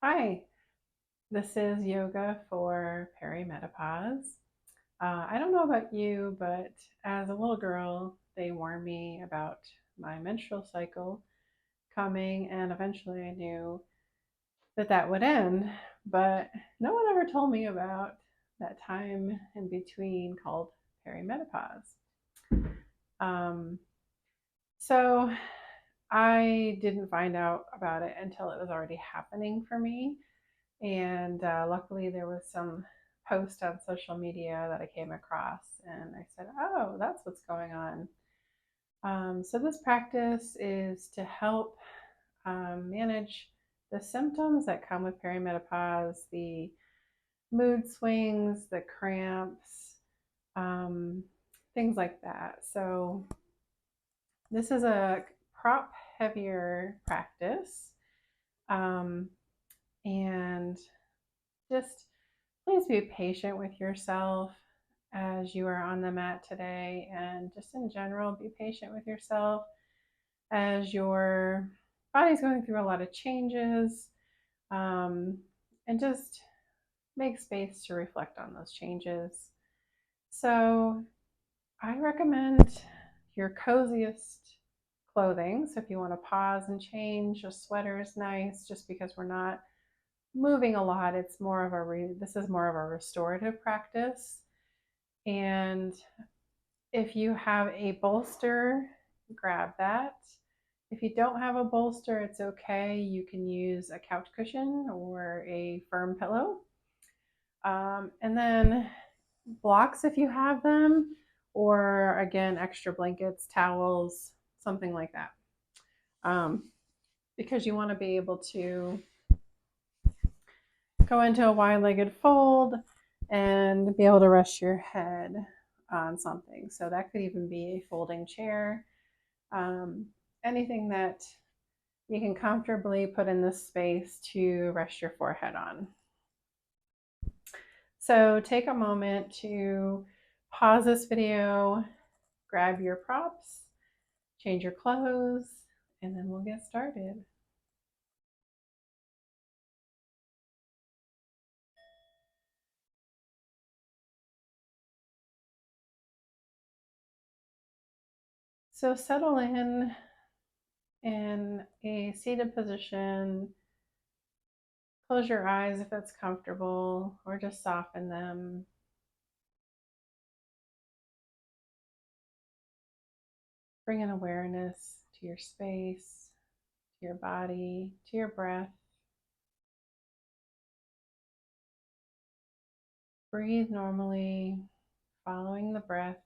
Hi, this is yoga for perimenopause. I don't know about you, but as a little girl, they warned me about my menstrual cycle coming, and eventually I knew that that would end. But no one ever told me about that time in between called perimenopause. Um, so I didn't find out about it until it was already happening for me. And luckily, there was some post on social media that I came across, and I said, "Oh, that's what's going on." So this practice is to help manage the symptoms that come with perimenopause, the mood swings, the cramps, um, things like that. So this is a prop heavier practice, um, and just please be patient with yourself as you are on the mat today, and just in general, be patient with yourself as your body's going through a lot of changes, um, and just make space to reflect on those changes. So, I recommend your coziest clothing. So, if you want to pause and change, a sweater is nice just because we're not moving a lot. It's more of this is more of a restorative practice. And if you have a bolster, grab that. If you don't have a bolster, it's okay. You can use a couch cushion or a firm pillow. And then blocks if you have them, or again, extra blankets, towels, something like that. Um, because you want to be able to go into a wide legged fold and be able to rest your head on something. So that could even be a folding chair, um, anything that you can comfortably put in this space to rest your forehead on. So take a moment to pause this video, grab your props, change your clothes, and then we'll get started. So settle in a seated position. Close your eyes if it's comfortable, or just soften them. Bring an awareness to your space, to your body, to your breath. Breathe normally, following the breath.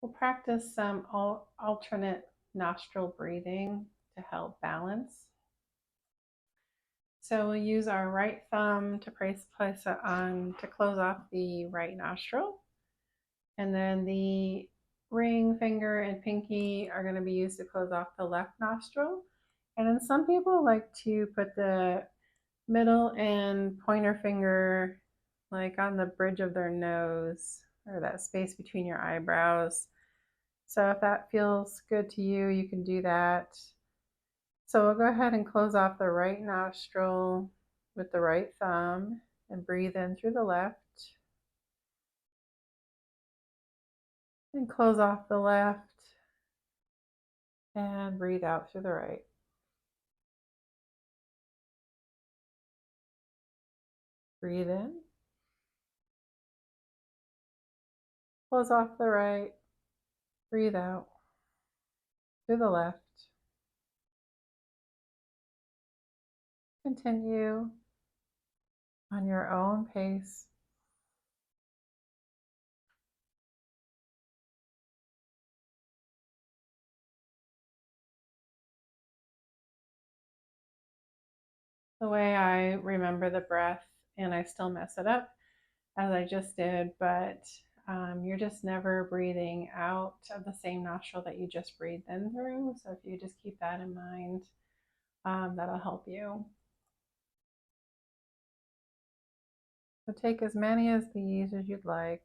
We'll practice some alternate nostril breathing to help balance. So we'll use our right thumb to place it on to close off the right nostril. And then the ring finger and pinky are going to be used to close off the left nostril. And then some people like to put the middle and pointer finger like on the bridge of their nose, or that space between your eyebrows. So if that feels good to you, you can do that. So we'll go ahead and close off the right nostril with the right thumb and breathe in through the left, and close off the left and breathe out through the right. Breathe in, close off the right, breathe out through the left. Continue on your own pace. The way I remember the breath, and I still mess it up as I just did, but you're just never breathing out of the same nostril that you just breathed in through. So if you just keep that in mind, that'll help you. So take as many of these as you'd like.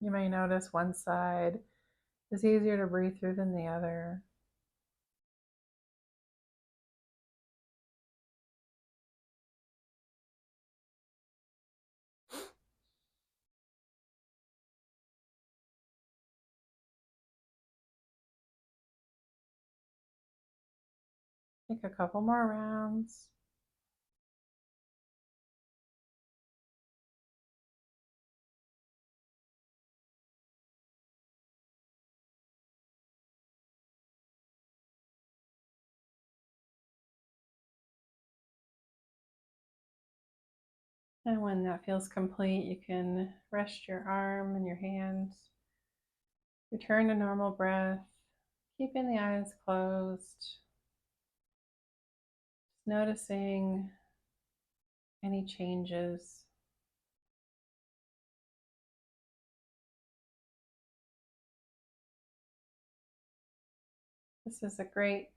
You may notice one side is easier to breathe through than the other. Take a couple more rounds. And when that feels complete, you can rest your arm and your hands. Return to normal breath, keeping the eyes closed. Noticing any changes. This is a great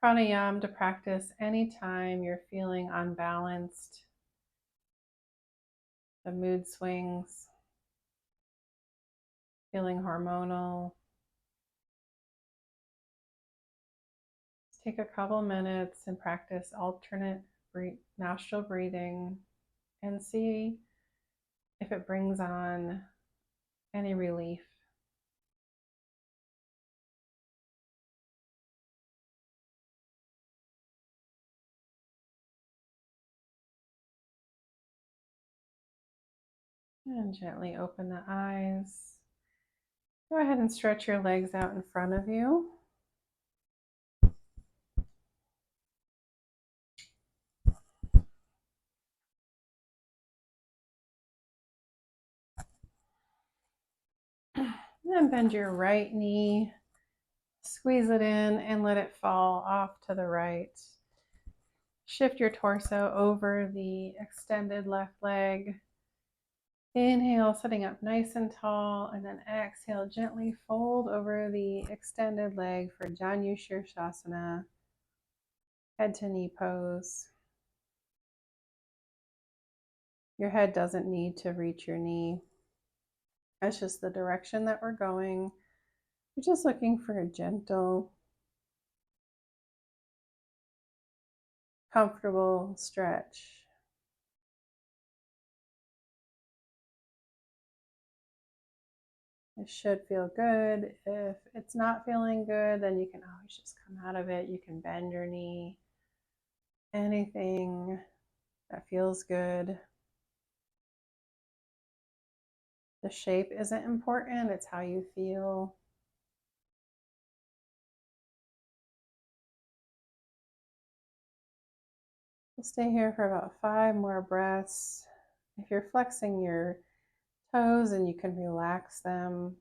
pranayama to practice anytime you're feeling unbalanced, the mood swings, feeling hormonal. Take a couple minutes and practice alternate nostril breathing and see if it brings on any relief. And gently open the eyes. Go ahead and stretch your legs out in front of you. And bend your right knee, squeeze it in and let it fall off to the right. Shift your torso over the extended left leg. Inhale, sitting up nice and tall, and then exhale, gently fold over the extended leg for Janu Shirshasana, head to knee pose. Your head doesn't need to reach your knee. That's just the direction that we're going. We're just looking for a gentle, comfortable stretch. It should feel good. If it's not feeling good, then you can always just come out of it. You can bend your knee. Anything that feels good. The shape isn't important, it's how you feel. We'll stay here for about 5 more breaths. If you're flexing your toes and you can relax them,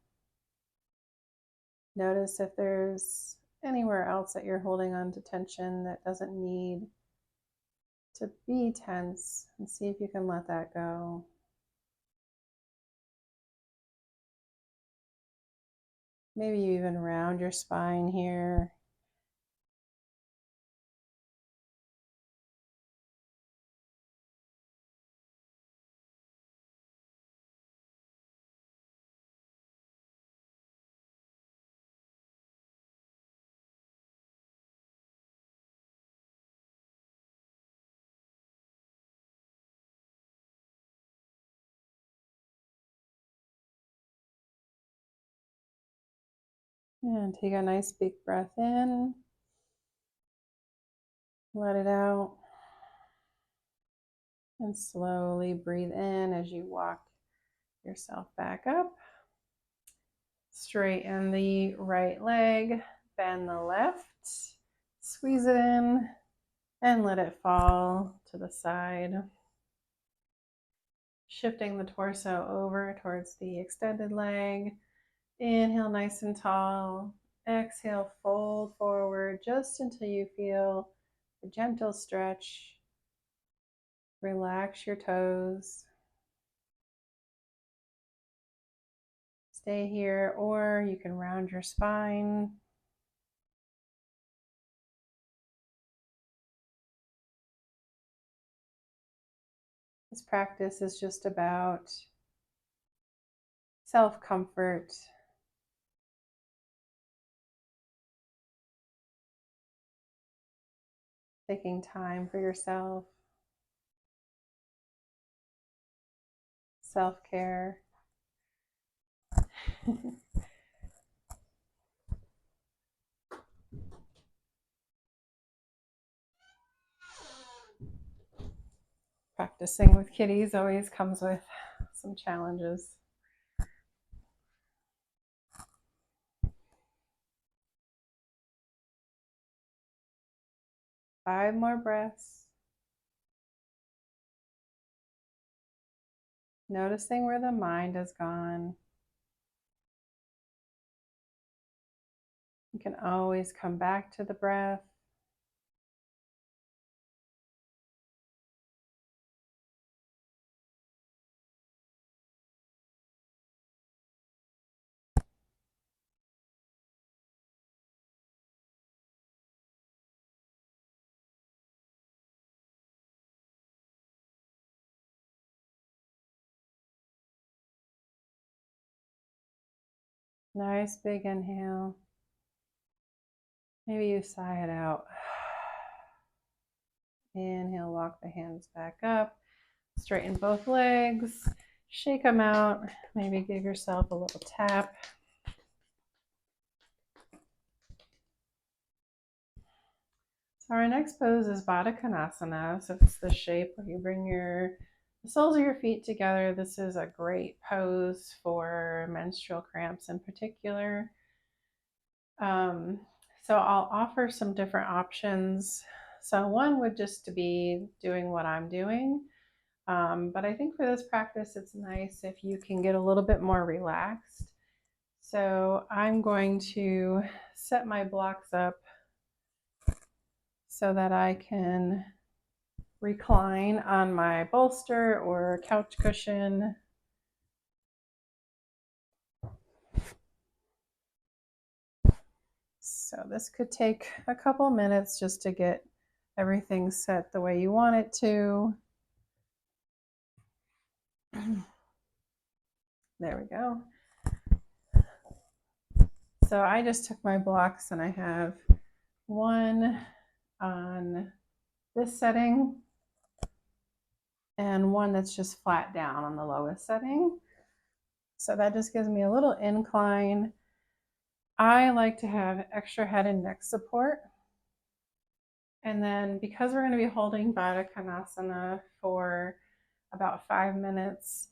notice if there's anywhere else that you're holding on to tension that doesn't need to be tense, and see if you can let that go. Maybe you even round your spine here. And take a nice big breath in. Let it out. And slowly breathe in as you walk yourself back up. Straighten the right leg, bend the left, squeeze it in, and let it fall to the side. Shifting the torso over towards the extended leg. Inhale nice and tall. Exhale, fold forward just until you feel a gentle stretch. Relax your toes. stay here, or you can round your spine. This practice is just about self-comfort, taking time for yourself, self-care. Practicing with kitties always comes with some challenges. 5 more breaths. Noticing where the mind has gone. You can always come back to the breath. Nice big inhale. Maybe you sigh it out. Inhale, walk the hands back up. Straighten both legs. Shake them out. Maybe give yourself a little tap. So our next pose is Baddha Konasana. So it's the shape where you bring the soles of your feet together. This is a great pose for menstrual cramps in particular. So I'll offer some different options. So one would just be doing what I'm doing. But I think for this practice, it's nice if you can get a little bit more relaxed. So I'm going to set my blocks up so that I can recline on my bolster or couch cushion. So this could take a couple minutes just to get everything set the way you want it to. There we go. So I just took my blocks and I have one on this setting and one that's just flat down on the lowest setting. So that just gives me a little incline. I like to have extra head and neck support. And then because we're going to be holding Baddha Konasana for about 5 minutes,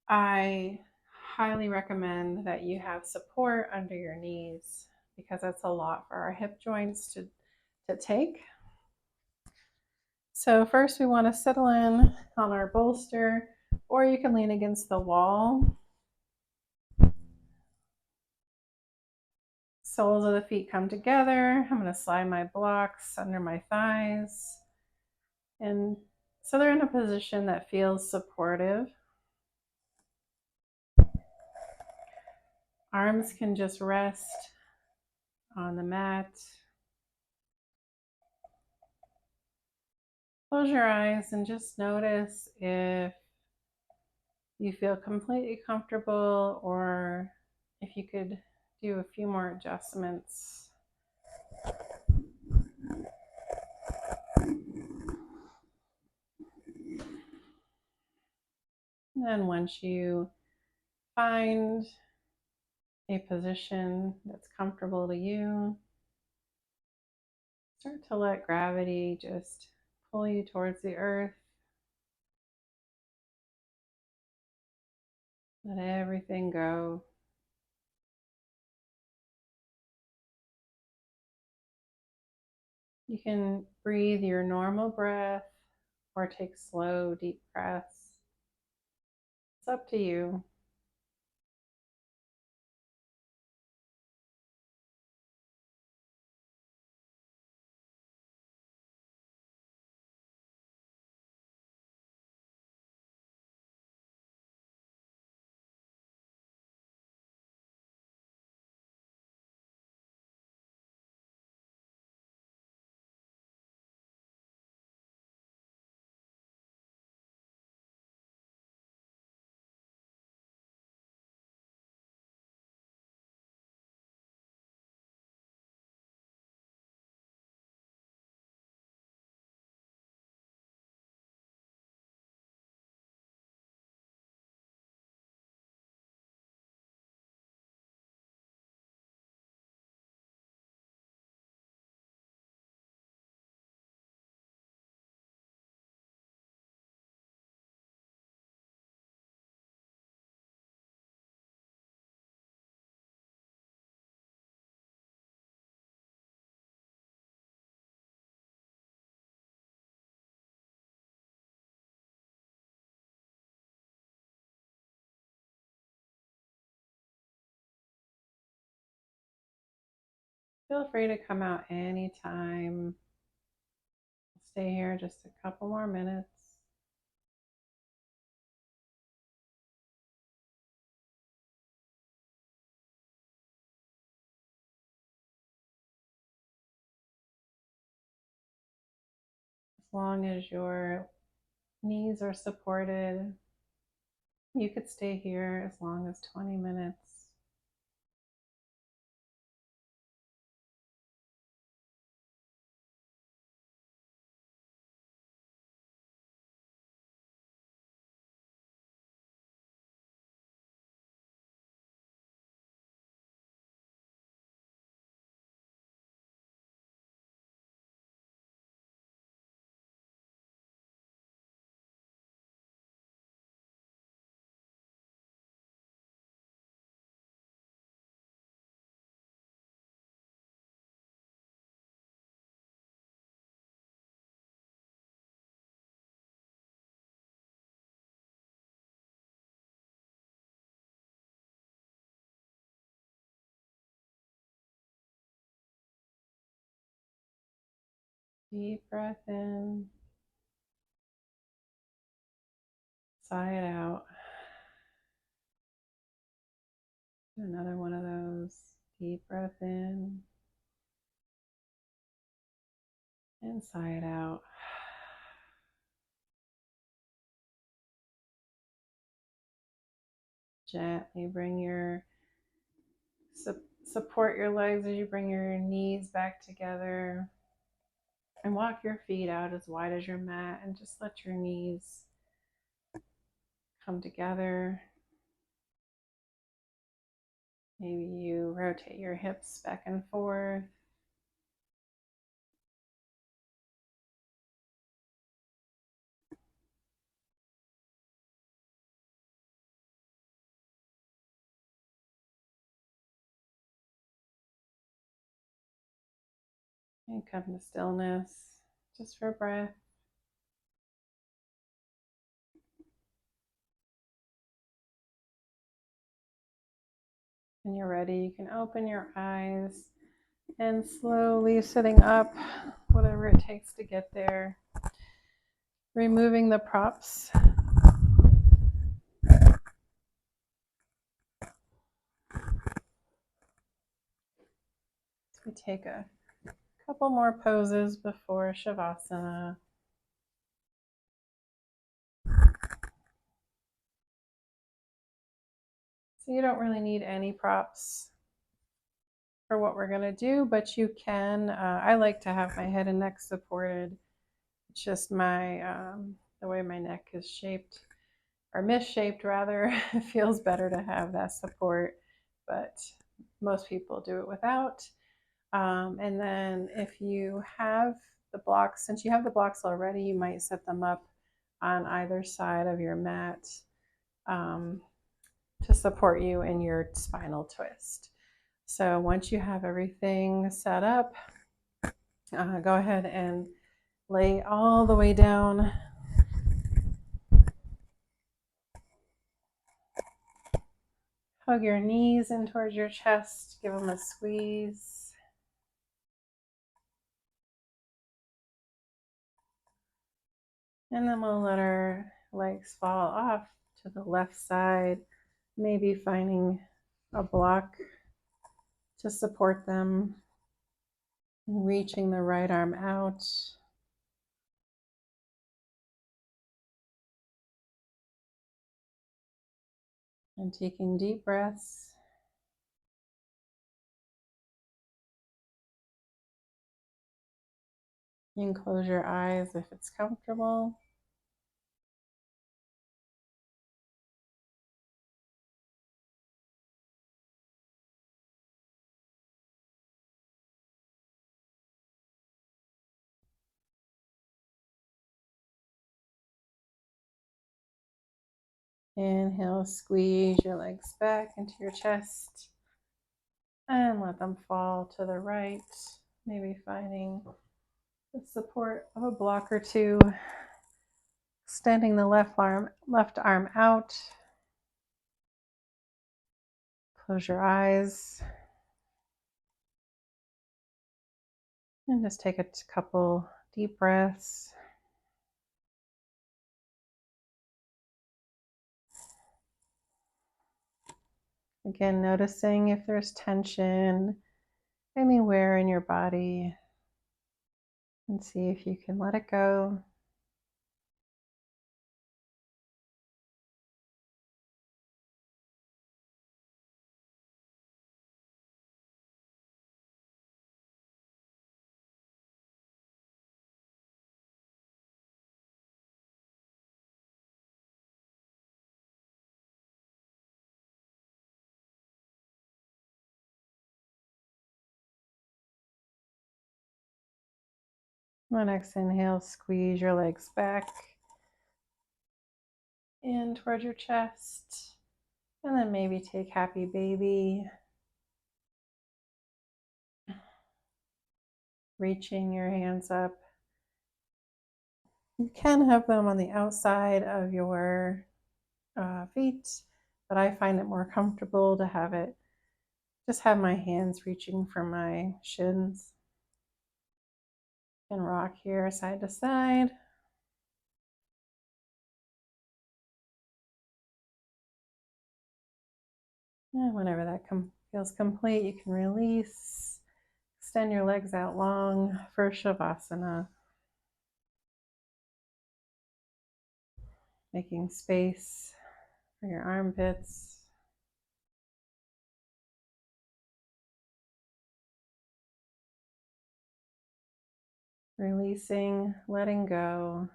I highly recommend that you have support under your knees because that's a lot for our hip joints to take. So first we want to settle in on our bolster, or you can lean against the wall. Soles of the feet come together. I'm going to slide my blocks under my thighs. And so they're in a position that feels supportive. Arms can just rest on the mat. Close your eyes and just notice if you feel completely comfortable or if you could do a few more adjustments. And then once you find a position that's comfortable to you, start to let gravity just pull you towards the earth. Let everything go. You can breathe your normal breath or take slow, deep breaths. It's up to you. Feel free to come out anytime. Stay here just a couple more minutes. As long as your knees are supported, you could stay here as long as 20 minutes. Deep breath in, sigh it out. Another one of those. Deep breath in and sigh it out. Gently bring your support your legs as you bring your knees back together, and walk your feet out as wide as your mat, and just let your knees come together. Maybe you rotate your hips back and forth. And come to stillness, just for breath. When you're ready, you can open your eyes and slowly sitting up, whatever it takes to get there. Removing the props. So we take a couple more poses before Shavasana. So you don't really need any props for what we're going to do, but you can. I like to have my head and neck supported. It's just the way my neck is shaped, or misshaped rather. It feels better to have that support, but most people do it without. And then if you have the blocks, since you have the blocks already, you might set them up on either side of your mat to support you in your spinal twist. So once you have everything set up, go ahead and lay all the way down. Hug your knees in towards your chest, give them a squeeze. And then we'll let our legs fall off to the left side, maybe finding a block to support them, reaching the right arm out. And taking deep breaths. You can close your eyes if it's comfortable. Inhale, squeeze your legs back into your chest and let them fall to the right, maybe finding the support of a block or two. Extending the left arm out. Close your eyes. And just take a couple deep breaths. Again, noticing if there's tension anywhere in your body, and see if you can let it go. On next inhale, squeeze your legs back in towards your chest. And then maybe take happy baby, reaching your hands up. You can have them on the outside of your feet, but I find it more comfortable to have it, just have my hands reaching for my shins. And rock here side to side. And whenever that feels complete, you can release. Extend your legs out long for Shavasana. Making space for your armpits. Releasing, letting go.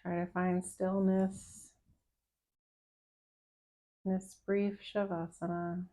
Try to find stillness in this brief Shavasana.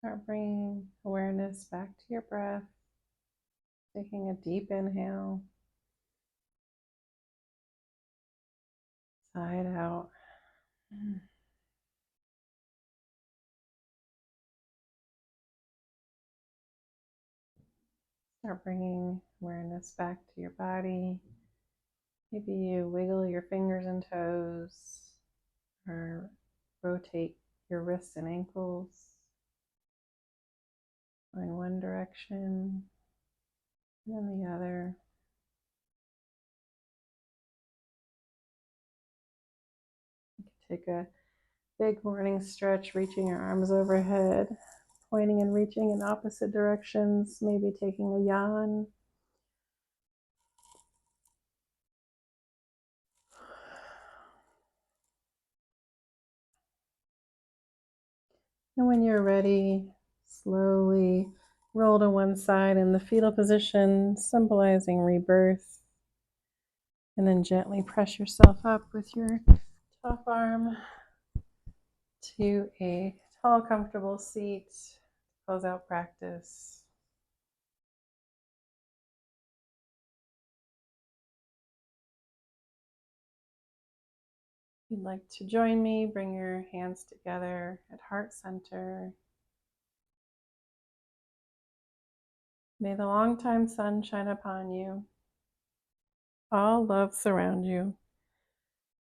Start bringing awareness back to your breath. Taking a deep inhale. Side out. Start bringing awareness back to your body. Maybe you wiggle your fingers and toes or rotate your wrists and ankles, going one direction and then the other. You can take a big morning stretch, reaching your arms overhead, pointing and reaching in opposite directions, maybe taking a yawn. And when you're ready, slowly roll to one side in the fetal position, symbolizing rebirth. And then gently press yourself up with your top arm to a tall, comfortable seat. Close out practice. If you'd like to join me, bring your hands together at heart center. May the long-time sun shine upon you. All love surround you,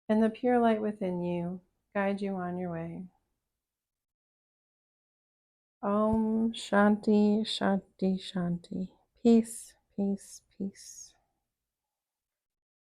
and the pure light within you guide you on your way. Om Shanti Shanti Shanti. Peace, peace, peace.